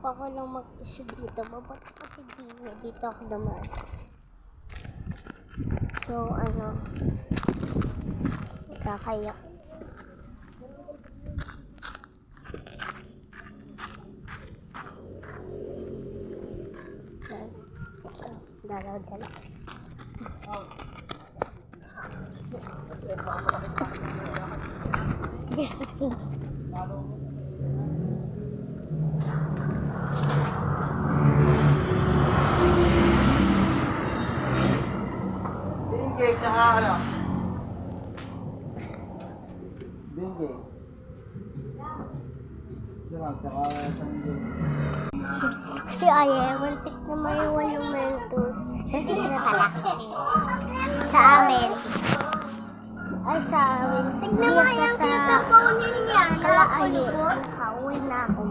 ako lang mag-isa dito. Babat ko si Dina. Dito ako naman. So, kakaya. Dalaw-dalaw. Binggay, tsaka ano? Binggay. Tsaka sanggay. Si Aya, malpit na may 8 mentos. Hindi na talak. Sa amin. Ay, sa amin. Tignan mo kaya ang cute ng pony niya. Kalaaye. Nakauwi na ako.